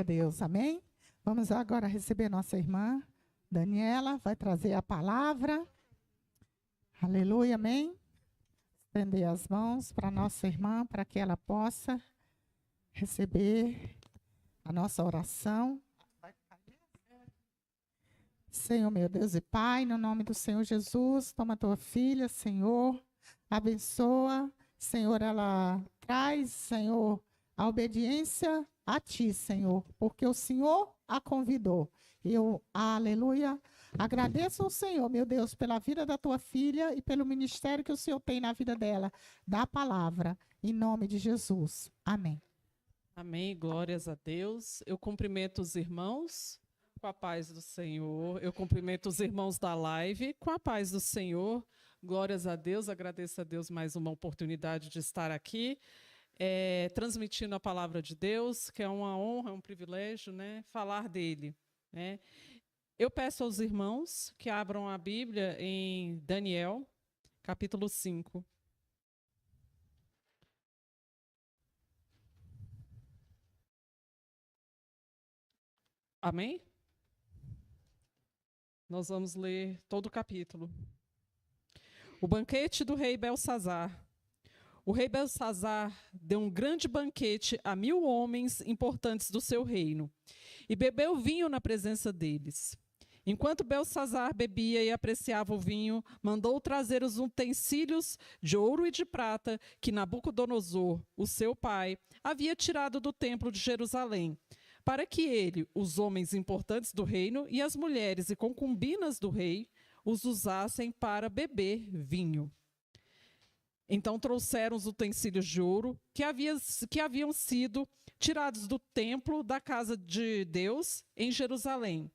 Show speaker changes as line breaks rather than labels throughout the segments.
Deus, amém? Vamos agora receber nossa irmã Daniela, vai trazer a palavra. Aleluia, amém? Estender as mãos para nossa irmã, para que ela possa receber a nossa oração. Senhor, meu Deus e Pai, no nome do Senhor Jesus, toma tua filha, Senhor, abençoa. Senhor, ela traz, Senhor, a obediência a Ti, Senhor, porque o Senhor a convidou. Eu, aleluia, agradeço ao Senhor, meu Deus, pela vida da tua filha e pelo ministério que o Senhor tem na vida dela, da palavra, em nome de Jesus. Amém.
Amém, glórias a Deus. Eu cumprimento os irmãos com a paz do Senhor. Eu cumprimento os irmãos da live com a paz do Senhor. Glórias a Deus, agradeço a Deus mais uma oportunidade de estar aqui, transmitindo a palavra de Deus, que é uma honra, é um privilégio, né, falar dele, né. Eu peço aos irmãos que abram a Bíblia em Daniel, capítulo 5. Amém? Nós vamos ler todo o capítulo. O banquete do rei Belsazar. O rei Belsazar deu um grande banquete a 1000 homens importantes do seu reino, e bebeu vinho na presença deles. Enquanto Belsazar bebia e apreciava o vinho, mandou trazer os utensílios de ouro e de prata que Nabucodonosor, o seu pai, havia tirado do templo de Jerusalém, para que ele, os homens importantes do reino e as mulheres e concubinas do rei os usassem para beber vinho. Então trouxeram os utensílios de ouro que haviam sido tirados do templo da casa de Deus em Jerusalém.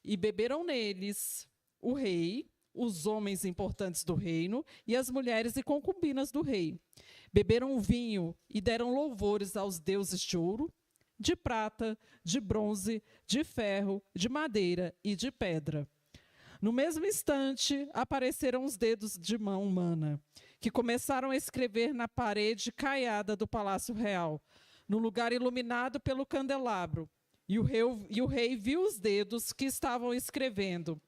E beberam neles o rei, os homens importantes do reino e as mulheres e concubinas do rei. Beberam o vinho e deram louvores aos deuses de ouro, de prata, de bronze, de ferro, de madeira e de pedra. No mesmo instante, apareceram os dedos de mão humana, que começaram a escrever na parede caiada do palácio real, no lugar iluminado pelo candelabro. E o rei viu os dedos que estavam escrevendo.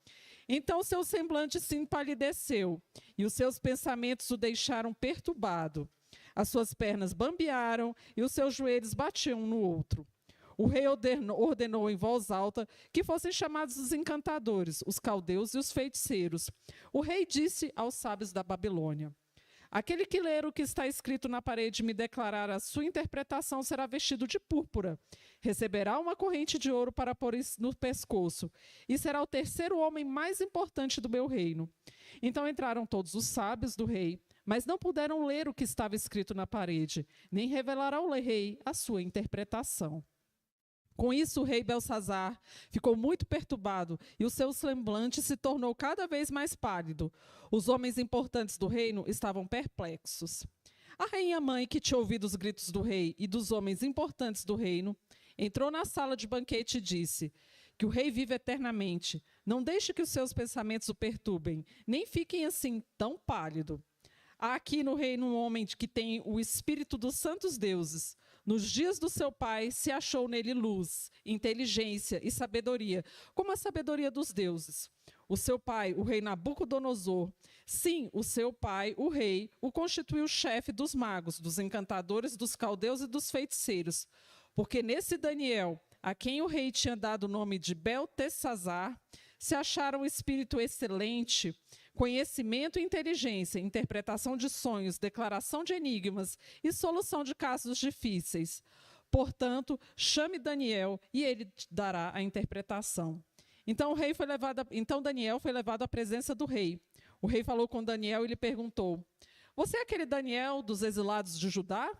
Então seu semblante se empalideceu, e os seus pensamentos o deixaram perturbado. As suas pernas bambearam, e os seus joelhos batiam um no outro. O rei ordenou em voz alta que fossem chamados os encantadores, os caldeus e os feiticeiros. O rei disse aos sábios da Babilônia: aquele que ler o que está escrito na parede e me declarar a sua interpretação será vestido de púrpura, receberá uma corrente de ouro para pôr no pescoço, e será o terceiro homem mais importante do meu reino. Então entraram todos os sábios do rei, mas não puderam ler o que estava escrito na parede, nem revelar ao rei a sua interpretação. Com isso, o rei Belsazar ficou muito perturbado e o seu semblante se tornou cada vez mais pálido. Os homens importantes do reino estavam perplexos. A rainha-mãe, que tinha ouvido os gritos do rei e dos homens importantes do reino, entrou na sala de banquete e disse: que o rei vive eternamente. Não deixe que os seus pensamentos o perturbem, nem fiquem assim tão pálido. Há aqui no reino um homem que tem o espírito dos santos deuses. Nos dias do seu pai se achou nele luz, inteligência e sabedoria, como a sabedoria dos deuses. O seu pai, o rei Nabucodonosor, sim, o seu pai, o rei, o constituiu chefe dos magos, dos encantadores, dos caldeus e dos feiticeiros. Porque nesse Daniel, a quem o rei tinha dado o nome de Beltesazar, se acharam um espírito excelente, conhecimento e inteligência, interpretação de sonhos, declaração de enigmas e solução de casos difíceis. Portanto, chame Daniel e ele te dará a interpretação. Então Daniel foi levado à presença do rei. O rei falou com Daniel e lhe perguntou: você é aquele Daniel dos exilados de Judá,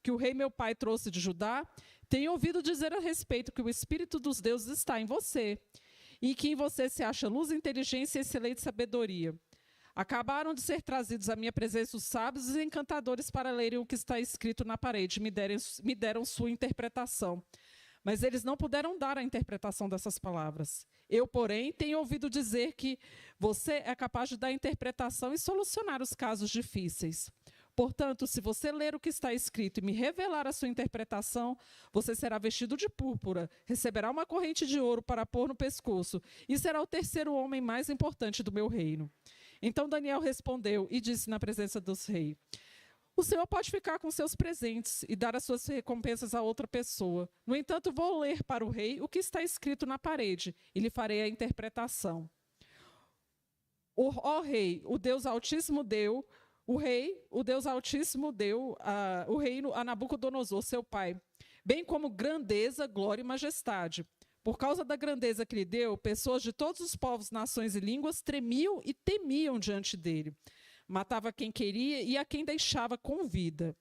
que o rei meu pai trouxe de Judá? Tenho ouvido dizer a respeito que o espírito dos deuses está em você, e que em você se acha luz, inteligência e excelente sabedoria. Acabaram de ser trazidos à minha presença os sábios e encantadores para lerem o que está escrito na parede, me deram sua interpretação. Mas eles não puderam dar a interpretação dessas palavras. Eu, porém, tenho ouvido dizer que você é capaz de dar a interpretação e solucionar os casos difíceis. Portanto, se você ler o que está escrito e me revelar a sua interpretação, você será vestido de púrpura, receberá uma corrente de ouro para pôr no pescoço e será o terceiro homem mais importante do meu reino. Então Daniel respondeu e disse na presença dos reis: o Senhor pode ficar com seus presentes e dar as suas recompensas a outra pessoa. No entanto, vou ler para o rei o que está escrito na parede e lhe farei a interpretação. Ó rei, o Deus Altíssimo deu o reino a Nabucodonosor, seu pai, bem como grandeza, glória e majestade. Por causa da grandeza que lhe deu, pessoas de todos os povos, nações e línguas tremiam e temiam diante dele. Matava quem queria e a quem deixava com vida.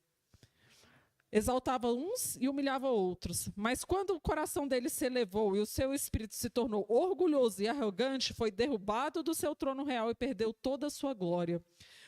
Exaltava uns e humilhava outros. Mas quando o coração dele se elevou e o seu espírito se tornou orgulhoso e arrogante, foi derrubado do seu trono real e perdeu toda a sua glória.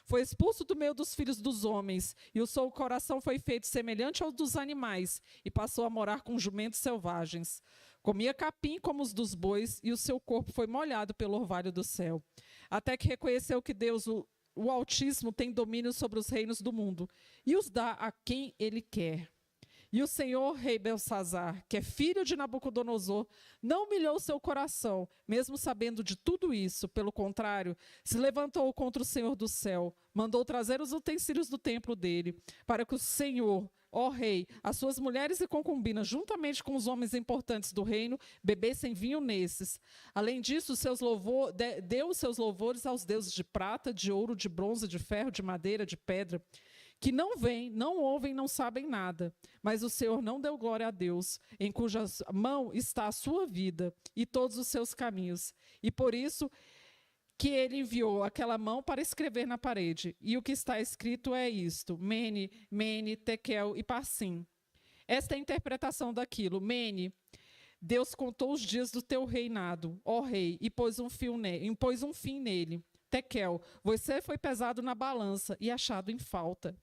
Foi expulso do meio dos filhos dos homens, e o seu coração foi feito semelhante ao dos animais, e passou a morar com jumentos selvagens. Comia capim como os dos bois, e o seu corpo foi molhado pelo orvalho do céu. Até que reconheceu que Deus, o Altíssimo, tem domínio sobre os reinos do mundo, e os dá a quem ele quer. E o senhor rei Belsazar, que é filho de Nabucodonosor, não humilhou seu coração, mesmo sabendo de tudo isso. Pelo contrário, se levantou contra o Senhor do céu, mandou trazer os utensílios do templo dele, para que o Senhor, ó rei, as suas mulheres e concubinas, juntamente com os homens importantes do reino, bebessem vinho nesses. Além disso, deu os seus louvores aos deuses de prata, de ouro, de bronze, de ferro, de madeira, de pedra, que não veem, não ouvem, não sabem nada. Mas o Senhor não deu glória a Deus, em cuja mão está a sua vida e todos os seus caminhos. E por isso que ele enviou aquela mão para escrever na parede. E o que está escrito é isto: Mene, Mene, Tekel e Parsim. Esta é a interpretação daquilo. Mene, Deus contou os dias do teu reinado, ó rei, e pôs um fim nele. Tekel, você foi pesado na balança e achado em falta.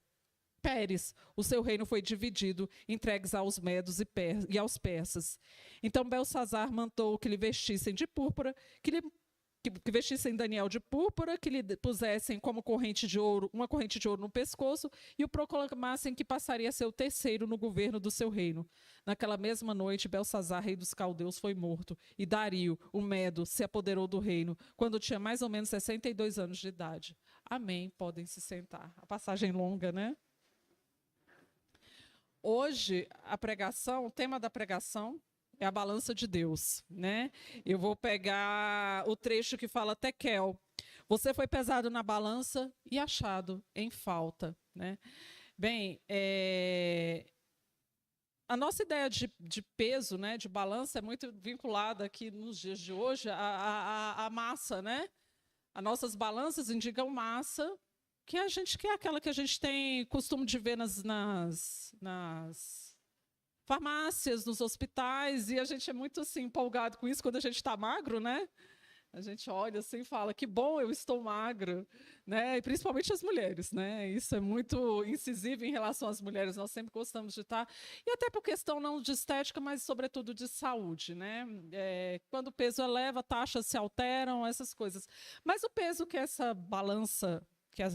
Pérez, o seu reino foi dividido, entregues aos medos e aos persas. Então Belsazar mandou que lhe vestissem de púrpura, que vestissem Daniel de púrpura, que lhe pusessem como corrente de ouro, uma corrente de ouro no pescoço, e o proclamassem que passaria a ser o terceiro no governo do seu reino. Naquela mesma noite, Belsazar, rei dos caldeus, foi morto, e Dario, o Medo, se apoderou do reino, quando tinha mais ou menos 62 anos de idade. Amém. Podem se sentar. A passagem longa, né? Hoje, o tema da pregação é a balança de Deus, né? Eu vou pegar o trecho que fala Tekel. Você foi pesado na balança e achado em falta, né? Bem, a nossa ideia de peso, né, de balança, é muito vinculada aqui nos dias de hoje à massa, né? As nossas balanças indicam massa, que é aquela que a gente tem costume de ver nas farmácias, nos hospitais, e a gente é muito assim, empolgado com isso quando a gente está magro, né? A gente olha assim e fala, que bom, eu estou magro, né? E principalmente as mulheres, né? Isso é muito incisivo em relação às mulheres, nós sempre gostamos de estar, e até por questão não de estética, mas sobretudo de saúde, né? Quando o peso eleva, taxas se alteram, essas coisas. Mas o peso que essa balança,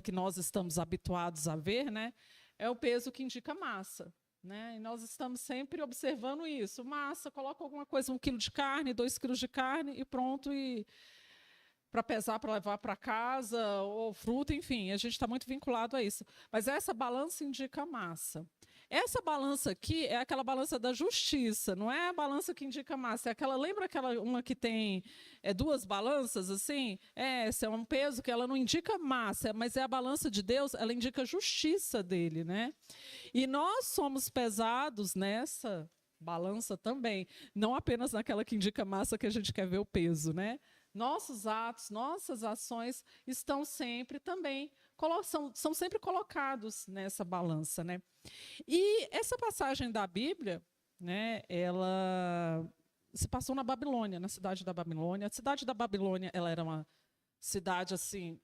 que nós estamos habituados a ver, né? É o peso que indica massa. Né? E nós estamos sempre observando isso. Massa, coloca alguma coisa, 1 quilo de carne, 2 quilos de carne e pronto, e para pesar, para levar para casa, ou fruta, enfim, a gente está muito vinculado a isso. Mas essa balança indica massa. Essa balança aqui é aquela balança da justiça, não é a balança que indica massa, é aquela, lembra uma que tem duas balanças, assim? Essa é um peso que ela não indica massa, mas é a balança de Deus, ela indica a justiça dele, né? E nós somos pesados nessa balança também, não apenas naquela que indica massa que a gente quer ver o peso, né? Nossos atos, nossas ações estão sempre também, são sempre colocados nessa balança, né? E essa passagem da Bíblia, né, ela se passou na Babilônia, na cidade da Babilônia. A cidade da Babilônia, ela era uma cidade assim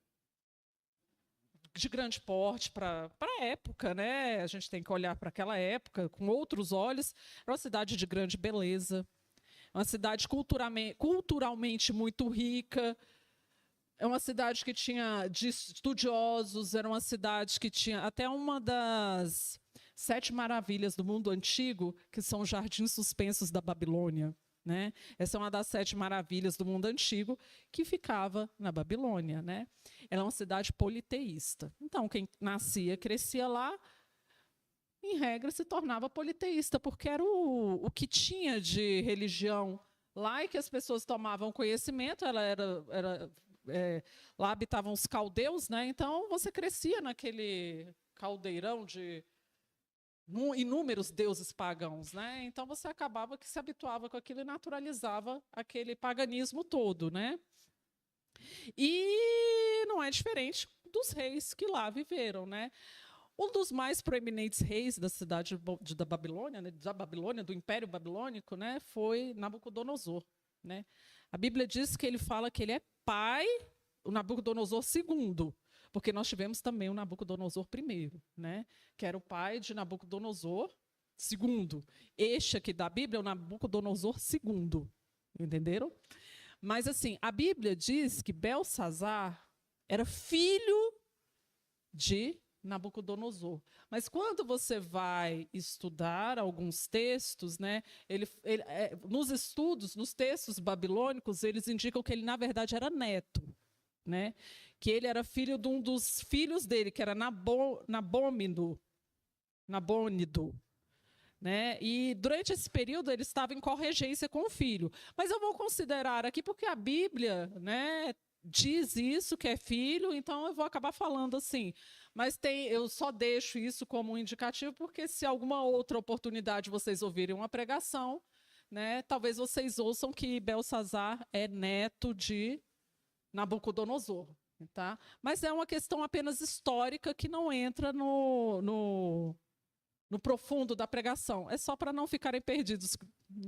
de grande porte para a época, né? A gente tem que olhar para aquela época com outros olhos. Era uma cidade de grande beleza, uma cidade culturalmente muito rica, É uma cidade que tinha de estudiosos, era uma cidade que tinha até uma das 7 maravilhas do mundo antigo, que são os jardins suspensos da Babilônia. Né? Essa é uma das 7 maravilhas do mundo antigo, que ficava na Babilônia. Né? Ela é uma cidade politeísta. Então, quem nascia, crescia lá, em regra, se tornava politeísta, porque era o que tinha de religião lá e que as pessoas tomavam conhecimento. Lá habitavam os caldeus, né? Então você crescia naquele caldeirão de inúmeros deuses pagãos, né? Então você acabava que se habituava com aquilo e naturalizava aquele paganismo todo, né? E não é diferente dos reis que lá viveram, né? Um dos mais proeminentes reis da cidade da Babilônia, né, do Império Babilônico, né, foi Nabucodonosor. Né? A Bíblia diz que ele fala que ele é pai, o Nabucodonosor II, porque nós tivemos também o Nabucodonosor I, né, que era o pai de Nabucodonosor II. Este aqui da Bíblia é o Nabucodonosor II, entenderam? Mas assim, a Bíblia diz que Belsazar era filho de Nabucodonosor. Mas quando você vai estudar alguns textos, né, nos estudos, nos textos babilônicos, eles indicam que ele, na verdade, era neto. Né, que ele era filho de um dos filhos dele, que era Nabônido. Né, e durante esse período ele estava em corregência com o filho. Mas eu vou considerar aqui, porque a Bíblia, né, diz isso, que é filho, então eu vou acabar falando assim. Mas eu só deixo isso como um indicativo, porque se alguma outra oportunidade vocês ouvirem uma pregação, né, talvez vocês ouçam que Belsazar é neto de Nabucodonosor. Tá? Mas é uma questão apenas histórica que não entra no profundo da pregação. É só para não ficarem perdidos,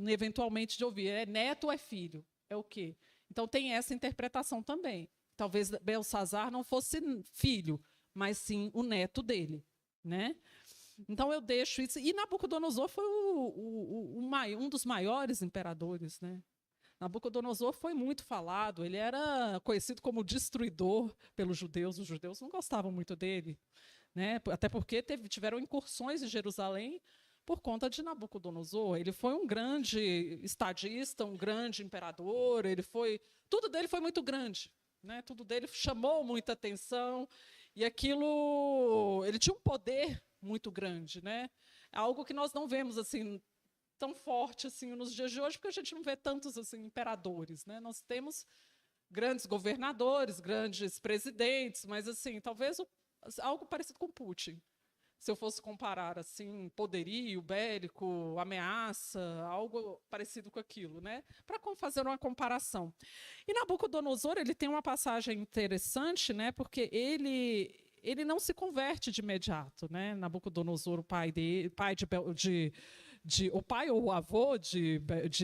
eventualmente, de ouvir. É neto ou é filho? É o quê? Então tem essa interpretação também. Talvez Belsazar não fosse filho, mas sim o neto dele. Né? Então eu deixo isso. E Nabucodonosor foi um dos maiores imperadores. Né? Nabucodonosor foi muito falado, ele era conhecido como destruidor pelos judeus. Os judeus não gostavam muito dele. Né? Até porque tiveram incursões em Jerusalém por conta de Nabucodonosor. Ele foi um grande estadista, um grande imperador, tudo dele foi muito grande. Né? Tudo dele chamou muita atenção, e aquilo, ele tinha um poder muito grande. Né? Algo que nós não vemos assim tão forte assim nos dias de hoje, porque a gente não vê tantos assim imperadores. Né? Nós temos grandes governadores, grandes presidentes, mas assim, talvez algo parecido com Putin. Se eu fosse comparar assim, poderio bélico, ameaça, algo parecido com aquilo, né? Para fazer uma comparação. E Nabucodonosor, ele tem uma passagem interessante, né? Porque ele não se converte de imediato, né? Nabucodonosor, o pai o pai ou o avô de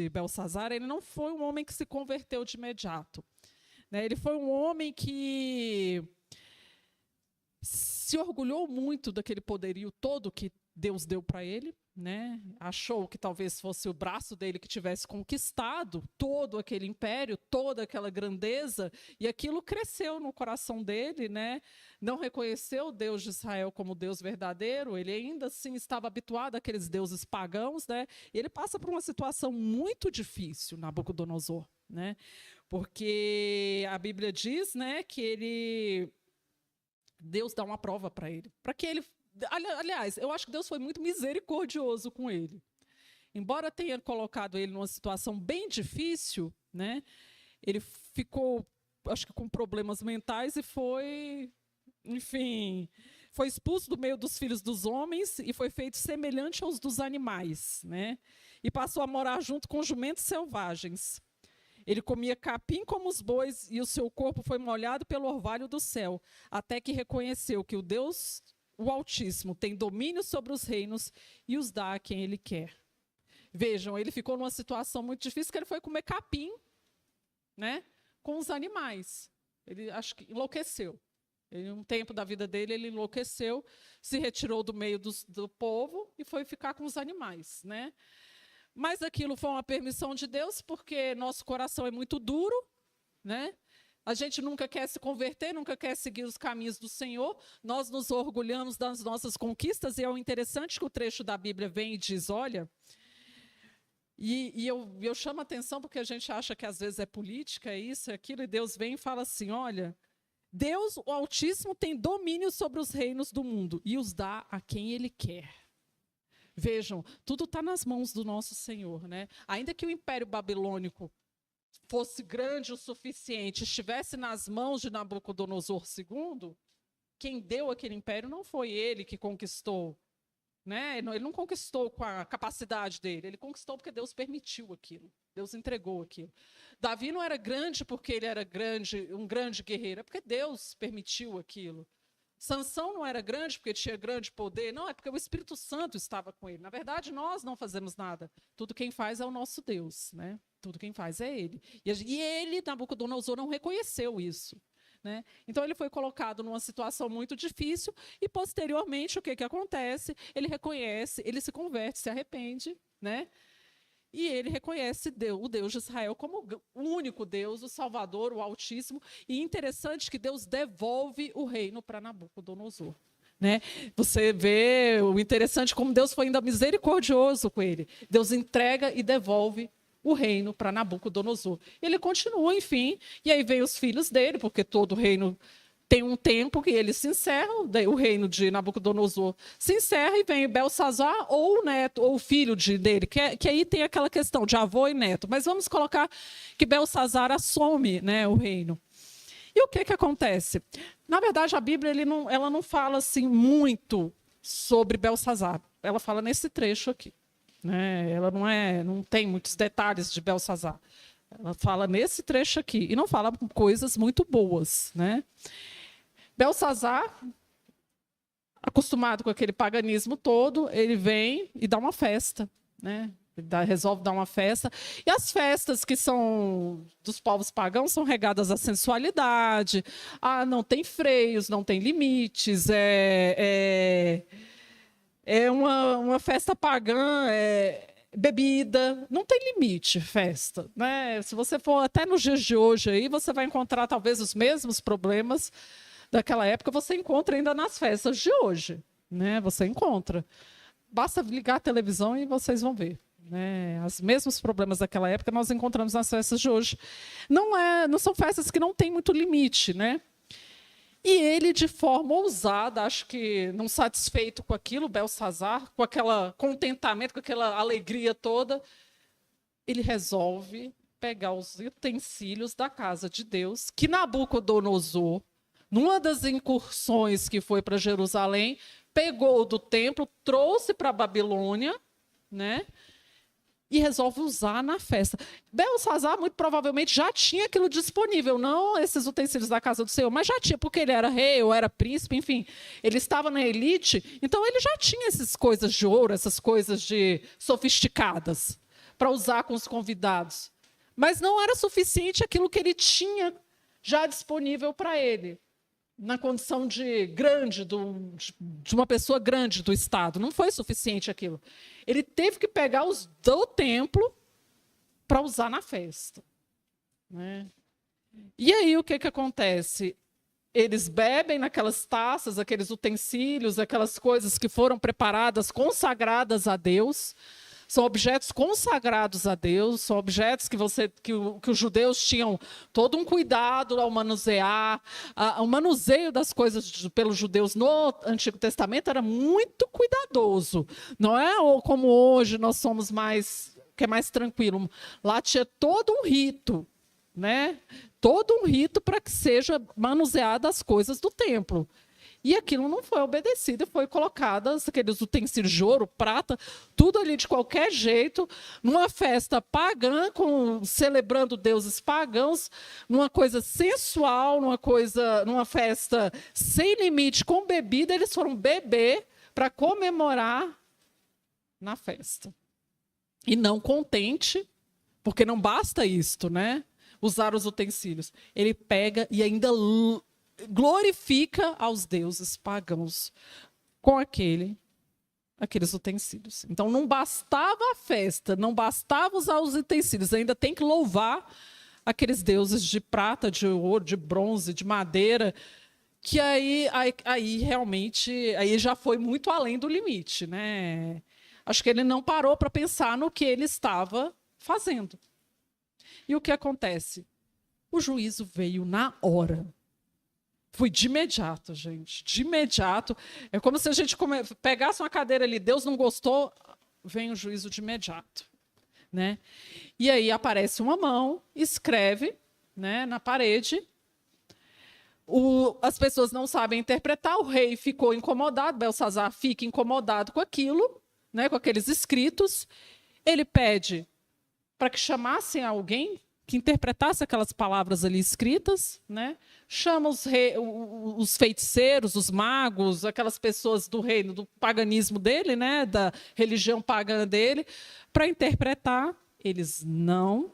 Belsazar, ele não foi um homem que se converteu de imediato. Né? Ele foi um homem que se orgulhou muito daquele poderio todo que Deus deu para ele, né? Achou que talvez fosse o braço dele que tivesse conquistado todo aquele império, toda aquela grandeza, e aquilo cresceu no coração dele, né? Não reconheceu o Deus de Israel como Deus verdadeiro, ele ainda assim estava habituado àqueles deuses pagãos, né? E ele passa por uma situação muito difícil, Nabucodonosor, né? Porque a Bíblia diz, né, que Deus dá uma prova para ele, para que ele... Aliás, eu acho que Deus foi muito misericordioso com ele. Embora tenha colocado ele numa situação bem difícil, né, ele ficou, acho que com problemas mentais e foi, enfim, foi expulso do meio dos filhos dos homens e foi feito semelhante aos dos animais, né, e passou a morar junto com jumentos selvagens. Ele comia capim como os bois e o seu corpo foi molhado pelo orvalho do céu, até que reconheceu que o Deus, o Altíssimo, tem domínio sobre os reinos e os dá a quem ele quer. Vejam, ele ficou numa situação muito difícil, que ele foi comer capim, né, com os animais. Ele, acho que enlouqueceu. Em um tempo da vida dele, ele enlouqueceu, se retirou do meio do povo e foi ficar com os animais, né? Mas aquilo foi uma permissão de Deus, porque nosso coração é muito duro, né? A gente nunca quer se converter, nunca quer seguir os caminhos do Senhor. Nós nos orgulhamos das nossas conquistas, e é o interessante que o trecho da Bíblia vem e diz, olha, eu chamo a atenção porque a gente acha que às vezes é política, é isso, é aquilo, e Deus vem e fala assim, olha, Deus, o Altíssimo, tem domínio sobre os reinos do mundo e os dá a quem Ele quer. Vejam, tudo está nas mãos do nosso Senhor, né? Ainda que o Império Babilônico fosse grande o suficiente, estivesse nas mãos de Nabucodonosor II, quem deu aquele império não foi ele que conquistou, né? Ele não conquistou com a capacidade dele, ele conquistou porque Deus permitiu aquilo, Deus entregou aquilo. Davi não era grande porque ele era um grande guerreiro, é porque Deus permitiu aquilo. Sansão não era grande porque tinha grande poder, não, é porque o Espírito Santo estava com ele. Na verdade, nós não fazemos nada. Tudo quem faz é o nosso Deus, né? Tudo quem faz é ele. E ele, Nabucodonosor, não reconheceu isso, né? Então, ele foi colocado numa situação muito difícil e, posteriormente, o que acontece? Ele reconhece, ele se converte, se arrepende, né? E ele reconhece o Deus de Israel como o único Deus, o Salvador, o Altíssimo. E interessante que Deus devolve o reino para Nabucodonosor, né? Você vê o interessante como Deus foi ainda misericordioso com ele. Deus entrega e devolve o reino para Nabucodonosor. Ele continua, enfim, e aí vem os filhos dele, porque todo reino tem um tempo que ele se encerra, o reino de Nabucodonosor se encerra, e vem Belsazar ou o neto, ou o filho dele, que aí tem aquela questão de avô e neto. Mas vamos colocar que Belsazar assume, né, o reino. E o que acontece? Na verdade, a Bíblia ela não fala assim, muito sobre Belsazar. Ela fala nesse trecho aqui, né? Ela não tem muitos detalhes de Belsazar. Ela fala nesse trecho aqui, e não fala coisas muito boas, né? Belsazar, acostumado com aquele paganismo todo, ele vem e dá uma festa, né? Resolve dar uma festa. E as festas que são dos povos pagãos são regadas à sensualidade, não tem freios, não tem limites, é uma festa pagã, bebida, não tem limite, festa, né? Se você for até nos dias de hoje, aí, você vai encontrar talvez os mesmos problemas daquela época, você encontra ainda nas festas de hoje, né? Você encontra. Basta ligar a televisão e vocês vão ver, né? Os mesmos problemas daquela época nós encontramos nas festas de hoje. Não são festas que não têm muito limite, né? E ele, de forma ousada, acho que não satisfeito com aquilo, Belsazar, com aquele contentamento, com aquela alegria toda, ele resolve pegar os utensílios da casa de Deus, que Nabucodonosor, numa das incursões que foi para Jerusalém, pegou do templo, trouxe para a Babilônia, né? E resolve usar na festa. Belsazar, muito provavelmente, já tinha aquilo disponível, não esses utensílios da casa do Senhor, mas já tinha, porque ele era rei ou era príncipe, enfim, ele estava na elite, então ele já tinha essas coisas de ouro, essas coisas sofisticadas, para usar com os convidados. Mas não era suficiente aquilo que ele tinha já disponível para ele, na condição de uma pessoa grande do Estado. Não foi suficiente aquilo. Ele teve que pegar os do templo para usar na festa, né? E aí o que acontece? Eles bebem naquelas taças, aqueles utensílios, aquelas coisas que foram preparadas, consagradas a Deus. São objetos consagrados a Deus, são objetos que os judeus tinham todo um cuidado ao manusear. O manuseio das coisas pelos judeus no Antigo Testamento era muito cuidadoso. Não é como hoje nós somos que é mais tranquilo. Lá tinha todo um rito, né? Todo um rito para que seja manuseada as coisas do templo. E aquilo não foi obedecido, foi colocado aqueles utensílios de ouro, prata, tudo ali de qualquer jeito, numa festa pagã, celebrando deuses pagãos, numa coisa sensual, numa festa sem limite, com bebida, eles foram beber para comemorar na festa. E não contente, porque não basta isto, né? Usar os utensílios. Ele pega e ainda glorifica aos deuses pagãos com aqueles utensílios. Então, não bastava a festa, não bastava usar os utensílios, ainda tem que louvar aqueles deuses de prata, de ouro, de bronze, de madeira, que aí realmente aí já foi muito além do limite, né? Acho que ele não parou para pensar no que ele estava fazendo. E o que acontece? O juízo veio na hora. Foi de imediato, gente. De imediato. É como se a gente pegasse uma cadeira ali, Deus não gostou, vem o juízo de imediato. Né? E aí aparece uma mão, escreve, né, na parede. As pessoas não sabem interpretar, o rei ficou incomodado, Belsazar fica incomodado com aquilo, né, com aqueles escritos. Ele pede para que chamassem alguém que interpretasse aquelas palavras ali escritas, né? Chama os feiticeiros, os magos, aquelas pessoas do reino, do paganismo dele, né? Da religião pagã dele, para interpretar. Eles não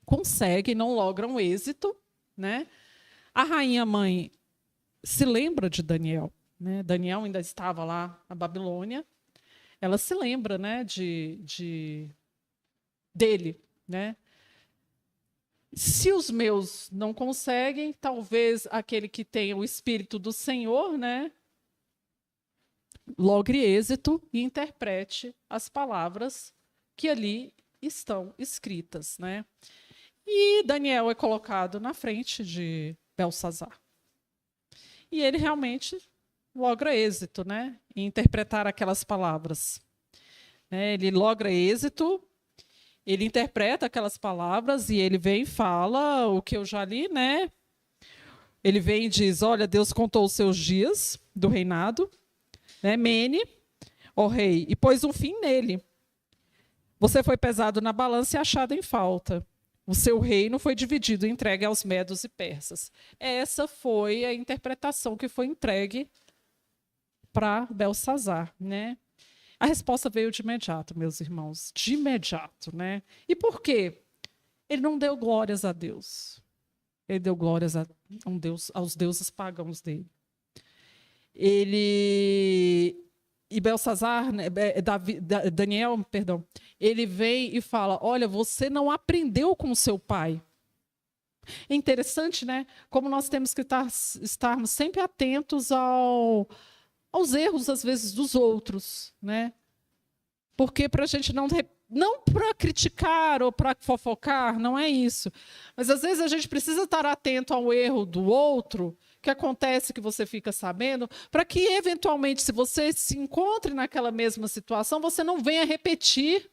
conseguem, não logram êxito, né? A rainha mãe se lembra de Daniel, né? Daniel ainda estava lá na Babilônia. Ela se lembra, né, dele, né? Se os meus não conseguem, talvez aquele que tenha o Espírito do Senhor, né, logre êxito e interprete as palavras que ali estão escritas, né? E Daniel é colocado na frente de Belsazar. E ele realmente logra êxito, né, em interpretar aquelas palavras. Ele logra êxito. Ele interpreta aquelas palavras e ele vem e fala o que eu já li, né? Ele vem e diz, olha, Deus contou os seus dias do reinado, né? Mene, ó rei, e pôs um fim nele. Você foi pesado na balança e achado em falta. O seu reino foi dividido e entregue aos medos e persas. Essa foi a interpretação que foi entregue para Belsazar, né? A resposta veio de imediato, meus irmãos, de imediato, né? E por quê? Ele não deu glórias a Deus. Ele deu glórias aos deuses pagãos dele. E Belsazar, né, Daniel, perdão, ele vem e fala, olha, você não aprendeu com seu pai. É interessante, né? Como nós temos que estarmos sempre atentos aos erros, às vezes, dos outros, né? Porque para a gente não para criticar ou para fofocar, não é isso. Mas, às vezes, a gente precisa estar atento ao erro do outro, que acontece, que você fica sabendo, para que, eventualmente, se você se encontre naquela mesma situação, você não venha repetir,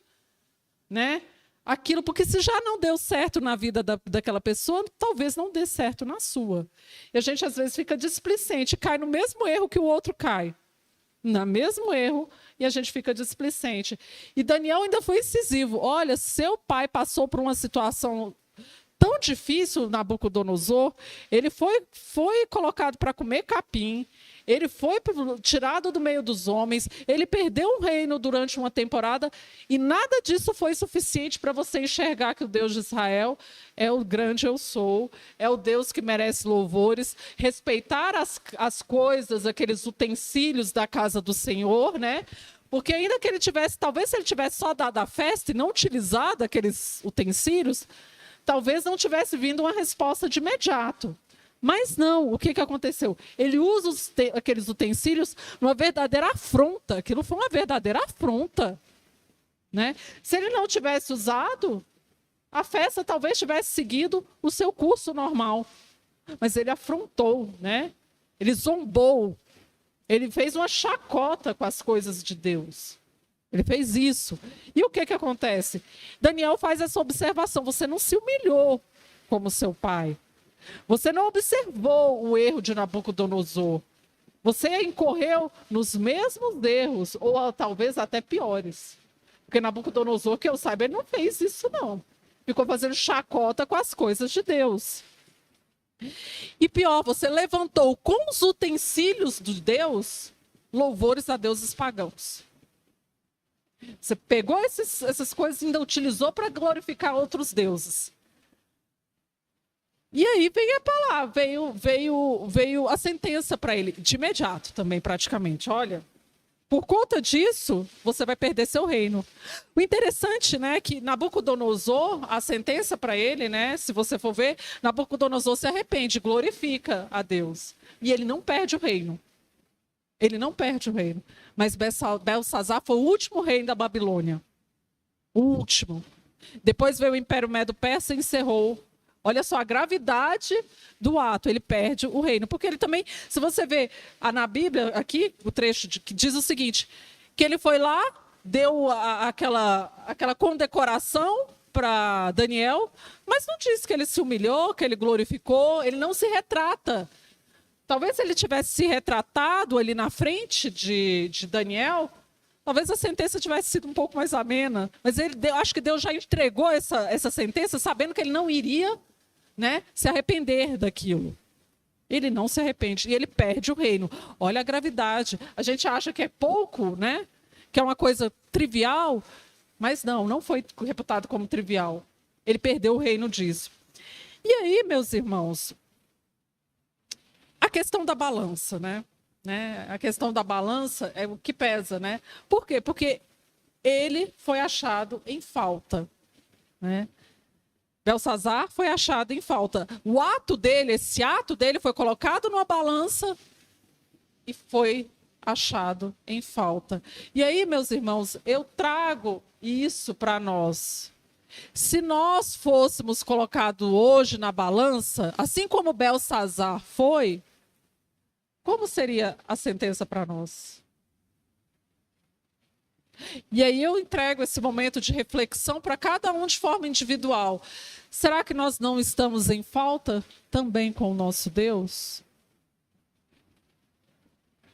né, aquilo, porque se já não deu certo na vida daquela pessoa, talvez não dê certo na sua. E a gente, às vezes, fica displicente, cai no mesmo erro que o outro cai. No mesmo erro, e a gente fica displicente. E Daniel ainda foi incisivo. Olha, seu pai passou por uma situação tão difícil, Nabucodonosor, ele foi colocado para comer capim, ele foi tirado do meio dos homens, ele perdeu um reino durante uma temporada, e nada disso foi suficiente para você enxergar que o Deus de Israel é o grande eu sou, é o Deus que merece louvores, respeitar as coisas, aqueles utensílios da casa do Senhor, né? Porque ainda que ele tivesse, talvez se ele tivesse só dado a festa e não utilizado aqueles utensílios, talvez não tivesse vindo uma resposta de imediato. Mas não, o que aconteceu? Ele usa aqueles utensílios numa verdadeira afronta. Aquilo foi uma verdadeira afronta, né? Se ele não tivesse usado, a festa talvez tivesse seguido o seu curso normal. Mas ele afrontou, né? Ele zombou. Ele fez uma chacota com as coisas de Deus. Ele fez isso. E o que acontece? Daniel faz essa observação. Você não se humilhou como seu pai. Você não observou o erro de Nabucodonosor. Você incorreu nos mesmos erros, ou talvez até piores. Porque Nabucodonosor, que eu saiba, ele não fez isso, não. Ficou fazendo chacota com as coisas de Deus. E pior, você levantou com os utensílios de Deus louvores a deuses pagãos. Você pegou essas coisas e ainda utilizou para glorificar outros deuses. E aí veio a palavra, veio a sentença para ele, de imediato também, praticamente. Olha, Por conta disso, você vai perder seu reino. O interessante, né, que Nabucodonosor, a sentença para ele, né, se você for ver, Nabucodonosor se arrepende, glorifica a Deus. E ele não perde o reino. Ele não perde o reino. Mas Belsazar foi o último rei da Babilônia. O último. Depois veio o Império Medo-Persa e encerrou. Olha só a gravidade do ato, ele perde o reino. Porque ele também, se você vê na Bíblia, aqui, o trecho que diz o seguinte, que ele foi lá, deu aquela condecoração para Daniel, mas não diz que ele se humilhou, que ele glorificou, ele não se retrata. Talvez se ele tivesse se retratado ali na frente de Daniel, talvez a sentença tivesse sido um pouco mais amena. Mas acho que Deus já entregou essa sentença sabendo que ele não iria, né, se arrepender daquilo. Ele não se arrepende e ele perde o reino. Olha a gravidade. A gente acha que é pouco, né? Que é uma coisa trivial, mas não foi reputado como trivial. Ele perdeu o reino disso. E aí, meus irmãos, a questão da balança, né? A questão da balança é o que pesa, né? Por quê? Porque ele foi achado em falta, né? Belsazar foi achado em falta. O ato dele, esse ato dele foi colocado numa balança e foi achado em falta. E aí, meus irmãos, eu trago isso para nós. Se nós fôssemos colocados hoje na balança, assim como Belsazar foi, como seria a sentença para nós? E aí eu entrego esse momento de reflexão para cada um de forma individual. Será que nós não estamos em falta também com o nosso Deus?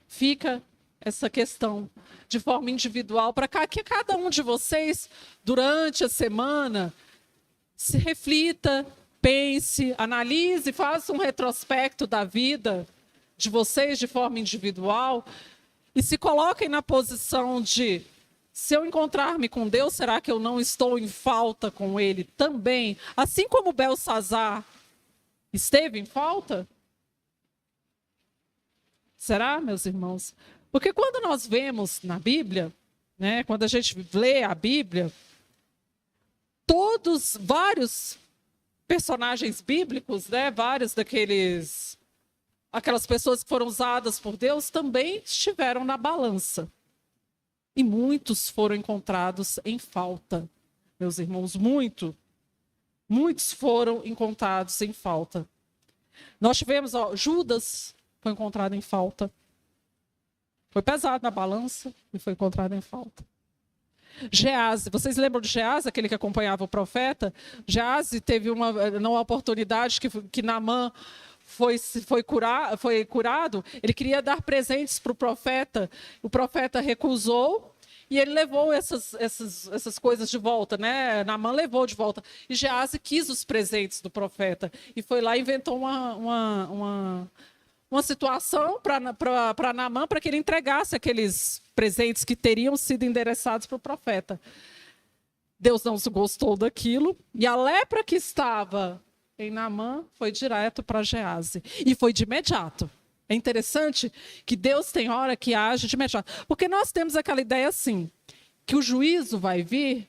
Fica essa questão de forma individual para que cada um de vocês, durante a semana, se reflita, pense, analise, faça um retrospecto da vida de vocês de forma individual e se coloquem na posição de: se eu encontrar-me com Deus, será que eu não estou em falta com Ele também? Assim como Belsazar esteve em falta? Será, meus irmãos? Porque quando nós vemos na Bíblia, né, quando a gente lê a Bíblia, vários personagens bíblicos, né, aquelas pessoas que foram usadas por Deus também estiveram na balança. E muitos foram encontrados em falta, meus irmãos, muitos foram encontrados em falta. Nós tivemos, Judas foi encontrado em falta. Foi pesado na balança e foi encontrado em falta. Geazi, vocês lembram de Geazi, aquele que acompanhava o profeta? Geazi teve uma oportunidade que Naamã foi curado, ele queria dar presentes para o profeta recusou e ele levou essas coisas de volta, né? Naamã levou de volta. E Geazi quis os presentes do profeta e foi lá e inventou uma situação para Naamã, para que ele entregasse aqueles presentes que teriam sido endereçados para o profeta. Deus não se gostou daquilo e a lepra que estava em Naamã foi direto para Geazi. E foi de imediato. É interessante que Deus tem hora que age de imediato. Porque nós temos aquela ideia assim, que o juízo vai vir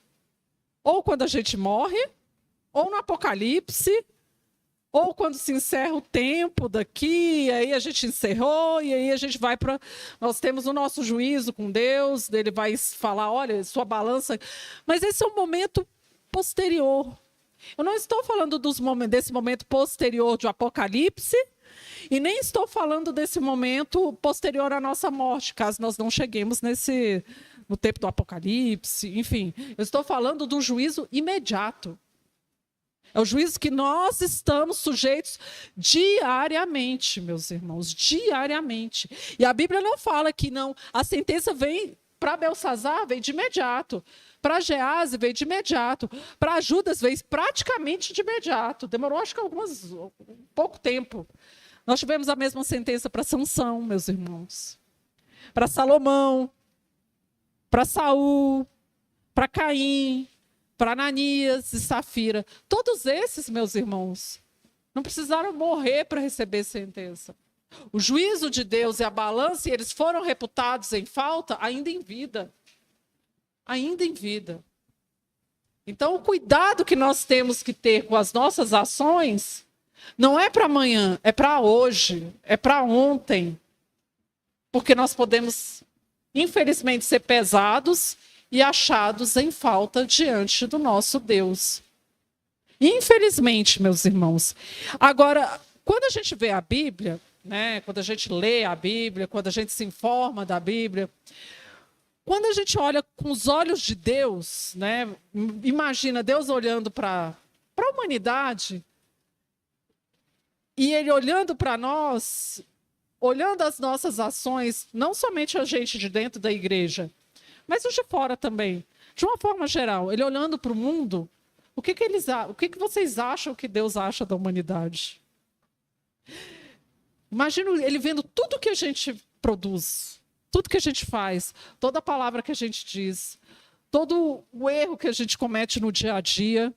ou quando a gente morre, ou no Apocalipse, ou quando se encerra o tempo daqui, aí a gente encerrou, e aí a gente vai para... Nós temos o nosso juízo com Deus, ele vai falar, olha, sua balança... Mas esse é um momento posterior. Eu não estou falando desse momento posterior do Apocalipse e nem estou falando desse momento posterior à nossa morte, caso nós não cheguemos no tempo do Apocalipse, enfim. Eu estou falando do juízo imediato. É o juízo que nós estamos sujeitos diariamente, meus irmãos, diariamente. E a Bíblia não fala que não, a sentença vem para Belsazar, vem de imediato. Para Geazi veio de imediato. Para Judas veio praticamente de imediato. Demorou, acho que pouco tempo. Nós tivemos a mesma sentença para Sansão, meus irmãos. Para Salomão. Para Saul. Para Caim. Para Ananias e Safira. Todos esses, meus irmãos, não precisaram morrer para receber sentença. O juízo de Deus e a balança, e eles foram reputados em falta ainda em vida. Ainda em vida. Então, o cuidado que nós temos que ter com as nossas ações não é para amanhã, é para hoje, é para ontem. Porque nós podemos, infelizmente, ser pesados e achados em falta diante do nosso Deus. Infelizmente, meus irmãos. Agora, quando a gente vê a Bíblia, né, quando a gente lê a Bíblia, quando a gente se informa da Bíblia, quando a gente olha com os olhos de Deus, né, imagina Deus olhando para a humanidade, e Ele olhando para nós, olhando as nossas ações, não somente a gente de dentro da igreja, mas os de fora também, de uma forma geral, Ele olhando para o mundo, o que vocês acham que Deus acha da humanidade? Imagina Ele vendo tudo que a gente produz, tudo que a gente faz, toda a palavra que a gente diz, todo o erro que a gente comete no dia a dia,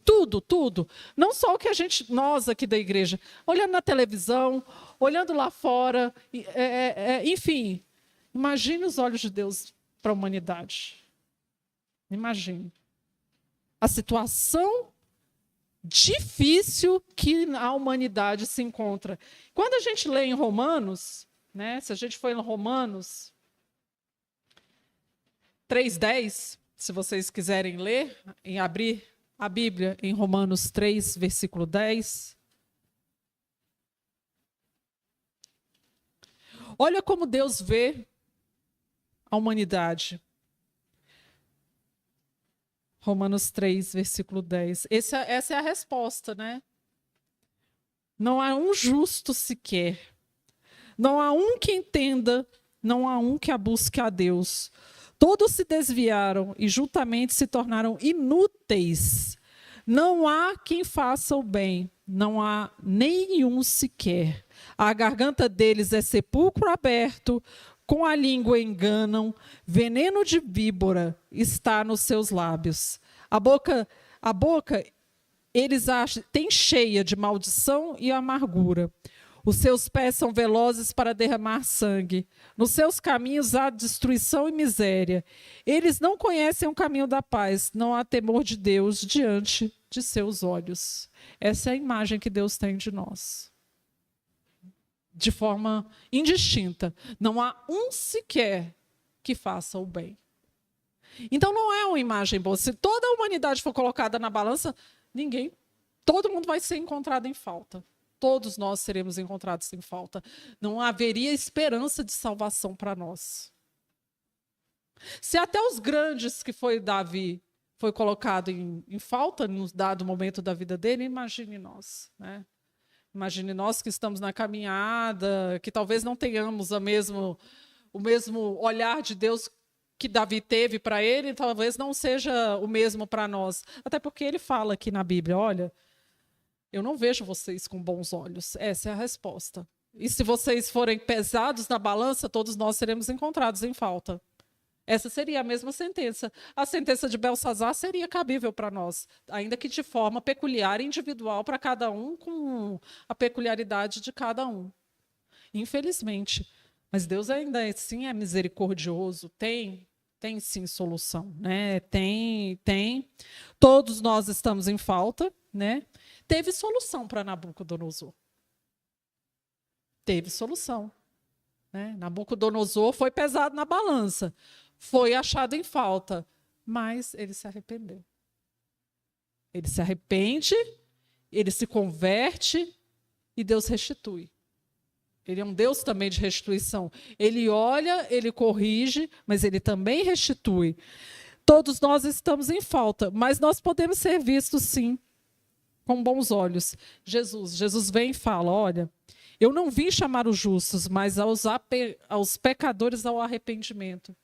tudo. Não só o que nós aqui da igreja, olhando na televisão, olhando lá fora, enfim. Imagine os olhos de Deus para a humanidade. Imagine. A situação difícil que a humanidade se encontra. Quando a gente lê em Romanos, né, se a gente for em Romanos 3:10, se vocês quiserem ler, abrir a Bíblia em Romanos 3, versículo 10. Olha como Deus vê a humanidade. Romanos 3, versículo 10. Essa é a resposta, né? Não há um justo sequer. Não há um que entenda, não há um que a busque a Deus. Todos se desviaram e juntamente se tornaram inúteis. Não há quem faça o bem, não há nenhum sequer. A garganta deles é sepulcro aberto, com a língua enganam, veneno de víbora está nos seus lábios. A boca eles têm cheia de maldição e amargura. Os seus pés são velozes para derramar sangue. Nos seus caminhos há destruição e miséria. Eles não conhecem o caminho da paz. Não há temor de Deus diante de seus olhos. Essa é a imagem que Deus tem de nós. De forma indistinta. Não há um sequer que faça o bem. Então não é uma imagem boa. Se toda a humanidade for colocada na balança, todo mundo vai ser encontrado em falta. Todos nós seremos encontrados em falta. Não haveria esperança de salvação para nós. Se até os grandes que foi Davi foi colocado em falta num dado momento da vida dele, imagine nós, né? Imagine nós que estamos na caminhada, que talvez não tenhamos o mesmo olhar de Deus que Davi teve para ele, talvez não seja o mesmo para nós. Até porque ele fala aqui na Bíblia, olha, eu não vejo vocês com bons olhos. Essa é a resposta. E se vocês forem pesados na balança, todos nós seremos encontrados em falta. Essa seria a mesma sentença. A sentença de Belsazar seria cabível para nós, ainda que de forma peculiar e individual para cada um, com a peculiaridade de cada um. Infelizmente. Mas Deus ainda assim é misericordioso, tem sim solução, né? Tem. Todos nós estamos em falta, né? Teve solução para Nabucodonosor. Teve solução, né? Nabucodonosor foi pesado na balança, foi achado em falta, mas ele se arrependeu. Ele se arrepende, ele se converte e Deus restitui. Ele é um Deus também de restituição. Ele olha, ele corrige, mas ele também restitui. Todos nós estamos em falta, mas nós podemos ser vistos, sim, com bons olhos. Jesus vem e fala, olha, eu não vim chamar os justos, mas aos pecadores ao arrependimento.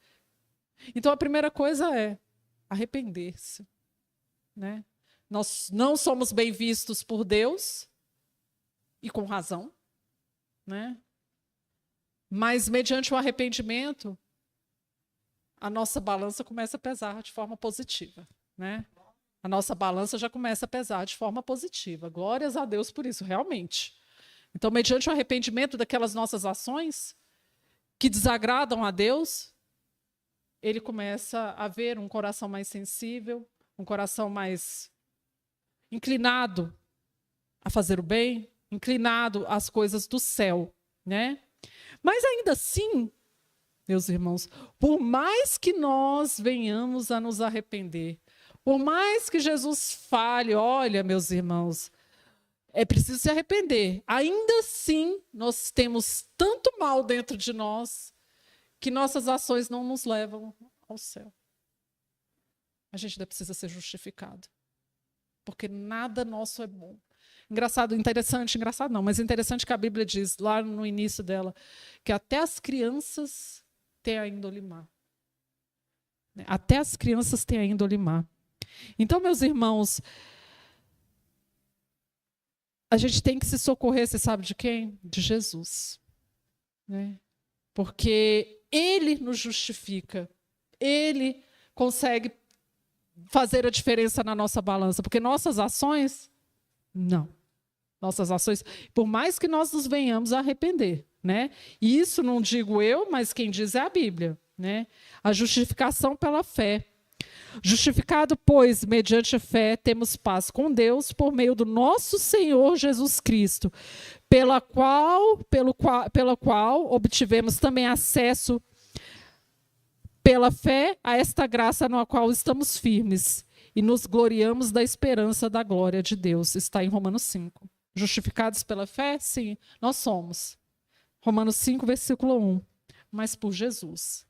Então, a primeira coisa é arrepender-se, né? Nós não somos bem vistos por Deus, e com razão, né? Mas, mediante o arrependimento, a nossa balança começa a pesar de forma positiva, né? A nossa balança já começa a pesar de forma positiva. Glórias a Deus por isso, realmente. Então, mediante o arrependimento daquelas nossas ações que desagradam a Deus, ele começa a ver um coração mais sensível, um coração mais inclinado a fazer o bem, inclinado às coisas do céu, né? Mas ainda assim, meus irmãos, por mais que nós venhamos a nos arrepender, por mais que Jesus fale, olha, meus irmãos, é preciso se arrepender, ainda assim nós temos tanto mal dentro de nós que nossas ações não nos levam ao céu. A gente ainda precisa ser justificado, porque nada nosso é bom. Engraçado não, mas interessante que a Bíblia diz, lá no início dela, que até as crianças têm a índole má. Até as crianças têm a índole má. Então, meus irmãos, a gente tem que se socorrer, você sabe de quem? De Jesus. Né? Porque Ele nos justifica. Ele consegue fazer a diferença na nossa balança. Porque nossas ações, não. Nossas ações, por mais que nós nos venhamos a arrepender. Né? E isso não digo eu, mas quem diz é a Bíblia. Né? A justificação pela fé. Justificado, pois, mediante a fé, temos paz com Deus por meio do nosso Senhor Jesus Cristo, pela qual obtivemos também acesso, pela fé, a esta graça na qual estamos firmes e nos gloriamos da esperança da glória de Deus. Está em Romanos 5. Justificados pela fé? Sim, nós somos. Romanos 5, versículo 1. Mas por Jesus.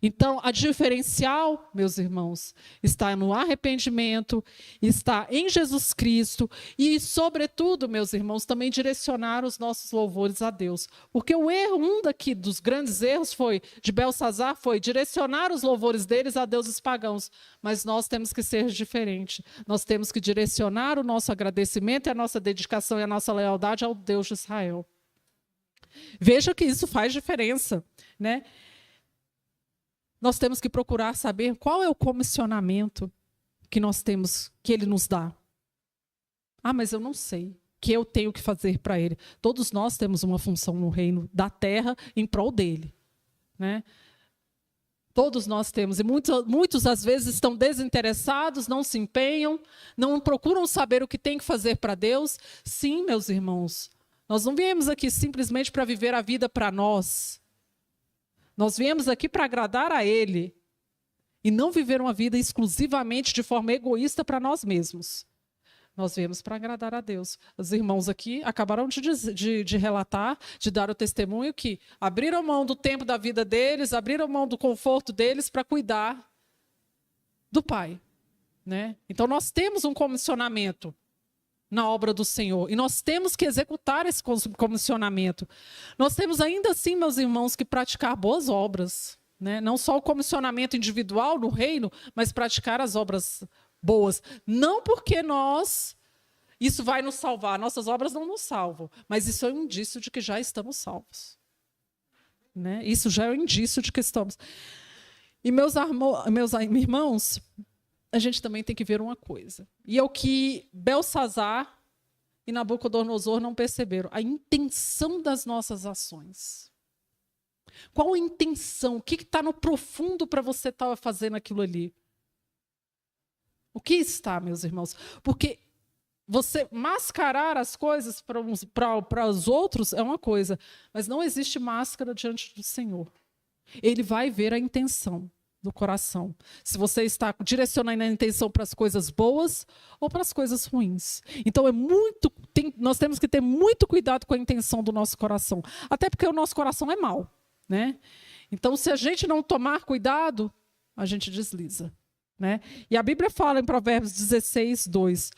Então, a diferencial, meus irmãos, está no arrependimento, está em Jesus Cristo e, sobretudo, meus irmãos, também direcionar os nossos louvores a Deus. Porque o erro, dos grandes erros de Belsazar foi direcionar os louvores deles a deuses pagãos. Mas nós temos que ser diferente. Nós temos que direcionar o nosso agradecimento e a nossa dedicação e a nossa lealdade ao Deus de Israel. Veja que isso faz diferença, né? Nós temos que procurar saber qual é o comissionamento que nós temos, que Ele nos dá. Ah, mas eu não sei. O que eu tenho que fazer para Ele? Todos nós temos uma função no reino da terra em prol dEle. Né? Todos nós temos. E muitos, às vezes, estão desinteressados, não se empenham, não procuram saber o que tem que fazer para Deus. Sim, meus irmãos, nós não viemos aqui simplesmente para viver a vida para nós. Nós viemos aqui para agradar a Ele e não viver uma vida exclusivamente de forma egoísta para nós mesmos. Nós viemos para agradar a Deus. Os irmãos aqui acabaram de relatar, de dar o testemunho que abriram mão do tempo da vida deles, abriram mão do conforto deles para cuidar do Pai. Né? Então nós temos um comissionamento na obra do Senhor. E nós temos que executar esse comissionamento. Nós temos ainda assim, meus irmãos, que praticar boas obras. Né? Não só o comissionamento individual no reino, mas praticar as obras boas. Não porque isso vai nos salvar. Nossas obras não nos salvam. Mas isso é um indício de que já estamos salvos. Né? Isso já é um indício de que estamos. E meus irmãos, a gente também tem que ver uma coisa. E é o que Belsazar e Nabucodonosor não perceberam. A intenção das nossas ações. Qual a intenção? O que está no profundo para você estar fazendo aquilo ali? O que está, meus irmãos? Porque você mascarar as coisas para os outros é uma coisa. Mas não existe máscara diante do Senhor. Ele vai ver a intenção do coração. Se você está direcionando a intenção para as coisas boas ou para as coisas ruins. Então nós temos que ter muito cuidado com a intenção do nosso coração. Até porque o nosso coração é mau. Né? Então, se a gente não tomar cuidado, a gente desliza. Né? E a Bíblia fala em Provérbios 16, 2.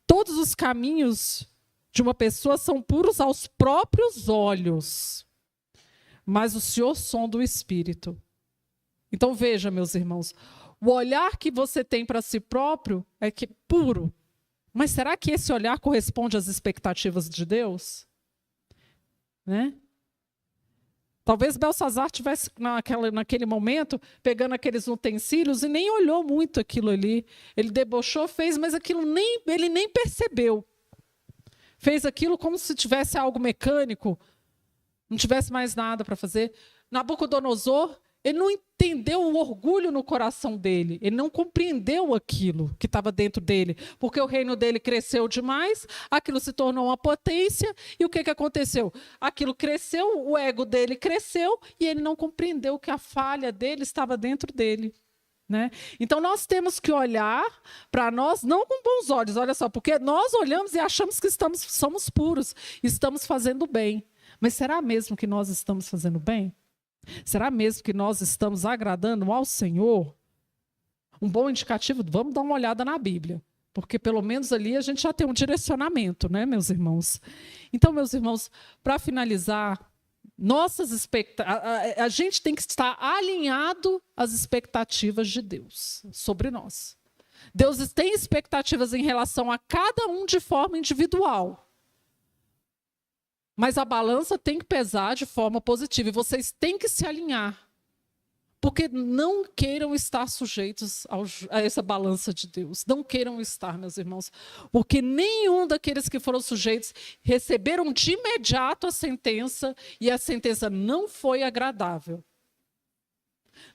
Todos os caminhos de uma pessoa são puros aos próprios olhos, mas o Senhor sonda o espírito. Então veja, meus irmãos, o olhar que você tem para si próprio é puro. Mas será que esse olhar corresponde às expectativas de Deus? Né? Talvez Belsazar estivesse naquele momento pegando aqueles utensílios e nem olhou muito aquilo ali. Ele debochou, fez, mas aquilo ele nem percebeu. Fez aquilo como se tivesse algo mecânico, não tivesse mais nada para fazer. Nabucodonosor, ele não entendeu o orgulho no coração dele. Ele não compreendeu aquilo que estava dentro dele. Porque o reino dele cresceu demais, aquilo se tornou uma potência. E o que aconteceu? Aquilo cresceu, o ego dele cresceu e ele não compreendeu que a falha dele estava dentro dele. Né? Então, nós temos que olhar para nós, não com bons olhos, olha só, porque nós olhamos e achamos que somos puros, estamos fazendo bem. Mas será mesmo que nós estamos fazendo bem? Será mesmo que nós estamos agradando ao Senhor? Um bom indicativo, vamos dar uma olhada na Bíblia, porque pelo menos ali a gente já tem um direcionamento, né, meus irmãos? Então, meus irmãos, para finalizar, a gente tem que estar alinhado às expectativas de Deus sobre nós. Deus tem expectativas em relação a cada um de forma individual. Mas a balança tem que pesar de forma positiva. E vocês têm que se alinhar. Porque não queiram estar sujeitos a essa balança de Deus. Não queiram estar, meus irmãos. Porque nenhum daqueles que foram sujeitos receberam de imediato a sentença. E a sentença não foi agradável.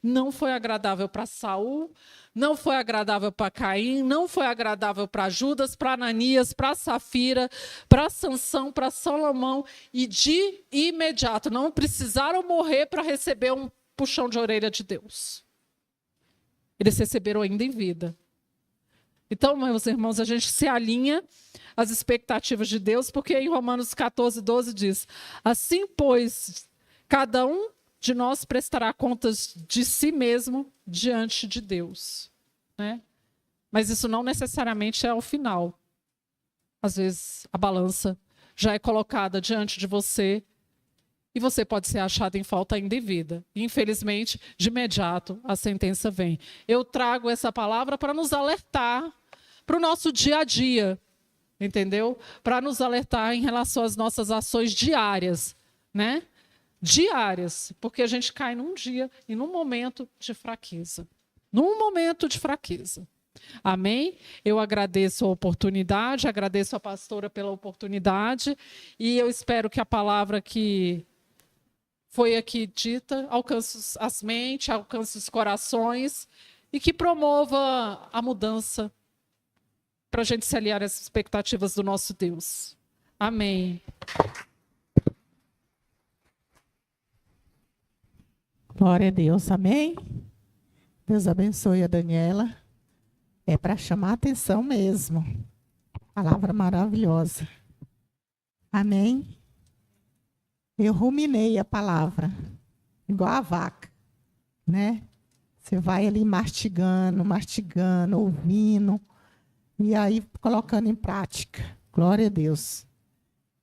Não foi agradável para Saul, não foi agradável para Caim, não foi agradável para Judas, para Ananias, para Safira, para Sansão, para Salomão. E de imediato, não precisaram morrer para receber um puxão de orelha de Deus. Eles receberam ainda em vida. Então, meus irmãos, a gente se alinha às expectativas de Deus, porque em Romanos 14, 12 diz: assim, pois, cada um de nós prestará contas de si mesmo diante de Deus. Né? Mas isso não necessariamente é o final. Às vezes, a balança já é colocada diante de você e você pode ser achado em falta indevida. Infelizmente, de imediato, a sentença vem. Eu trago essa palavra para nos alertar para o nosso dia a dia, entendeu? Para nos alertar em relação às nossas ações diárias, né? Diárias, porque a gente cai num dia e num momento de fraqueza. Num momento de fraqueza. Amém? Eu agradeço a oportunidade, agradeço a pastora pela oportunidade e eu espero que a palavra que foi aqui dita alcance as mentes, alcance os corações e que promova a mudança para a gente se aliar às expectativas do nosso Deus. Amém.
Glória a Deus, amém? Deus abençoe a Daniela. É para chamar a atenção mesmo. Palavra maravilhosa. Amém? Eu ruminei a palavra, igual a vaca, né? Você vai ali mastigando, mastigando, ouvindo, e aí colocando em prática. Glória a Deus.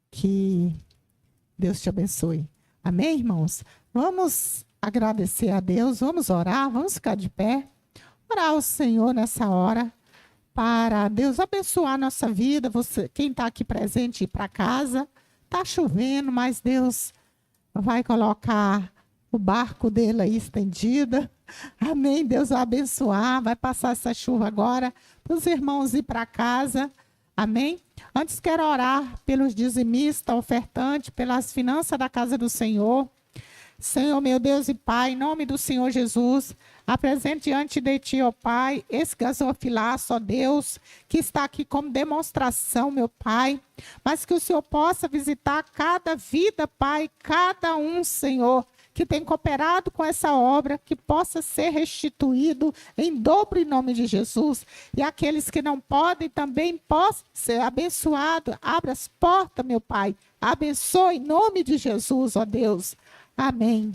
Que Deus te abençoe. Amém, irmãos? Vamos agradecer a Deus, vamos orar, vamos ficar de pé, orar ao Senhor nessa hora, para Deus abençoar a nossa vida. Você, quem está aqui presente, ir para casa, está chovendo, mas Deus vai colocar o barco dele aí estendido, amém, Deus vai abençoar, vai passar essa chuva agora, para os irmãos ir para casa, amém. Antes quero orar pelos dizimistas, ofertantes, pelas finanças da casa do Senhor. Senhor, meu Deus e Pai, em nome do Senhor Jesus, apresente diante de Ti, ó Pai, esse gasofilaço, ó Deus, que está aqui como demonstração, meu Pai, mas que o Senhor possa visitar cada vida, Pai, cada um, Senhor, que tem cooperado com essa obra, que possa ser restituído em dobro em nome de Jesus. E aqueles que não podem também possam ser abençoados. Abra as portas, meu Pai. Abençoe em nome de Jesus, ó Deus. Amém.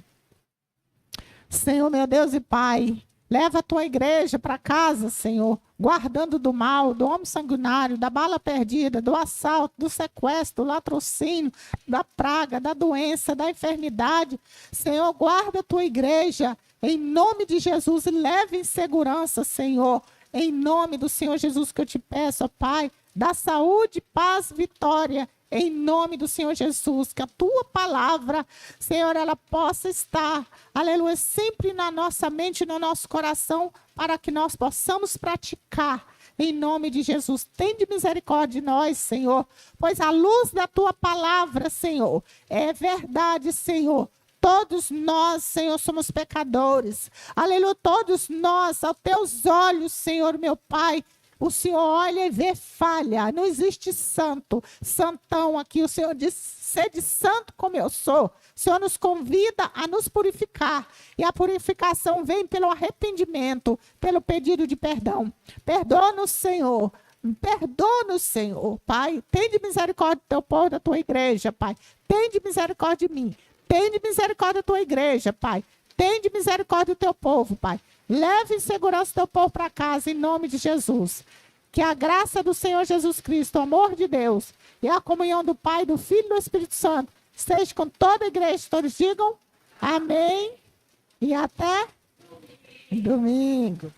Senhor, meu Deus e Pai, leva a tua igreja para casa, Senhor, guardando do mal, do homem sanguinário, da bala perdida, do assalto, do sequestro, do latrocínio, da praga, da doença, da enfermidade. Senhor, guarda a tua igreja em nome de Jesus e leve em segurança, Senhor, em nome do Senhor Jesus que eu te peço, ó Pai, da saúde, paz, vitória. Em nome do Senhor Jesus, que a tua palavra, Senhor, ela possa estar, aleluia, sempre na nossa mente e no nosso coração, para que nós possamos praticar em nome de Jesus. Tende misericórdia de nós, Senhor, pois a luz da tua palavra, Senhor, é verdade, Senhor. Todos nós, Senhor, somos pecadores. Aleluia, todos nós, aos teus olhos, Senhor, meu Pai, o Senhor olha e vê falha. Não existe santo, santão aqui. O Senhor diz, sede santo como eu sou. O Senhor nos convida a nos purificar. E a purificação vem pelo arrependimento, pelo pedido de perdão. Perdoa-nos, Senhor. Perdoa-nos, Senhor, Pai. Tende misericórdia do teu povo, da tua igreja, Pai. Tende misericórdia de mim. Tende misericórdia da tua igreja, Pai. Tende misericórdia do teu povo, Pai. Leve em segurança o teu povo para casa, em nome de Jesus. Que a graça do Senhor Jesus Cristo, o amor de Deus e a comunhão do Pai, do Filho e do Espírito Santo esteja com toda a igreja. Todos digam amém e até domingo.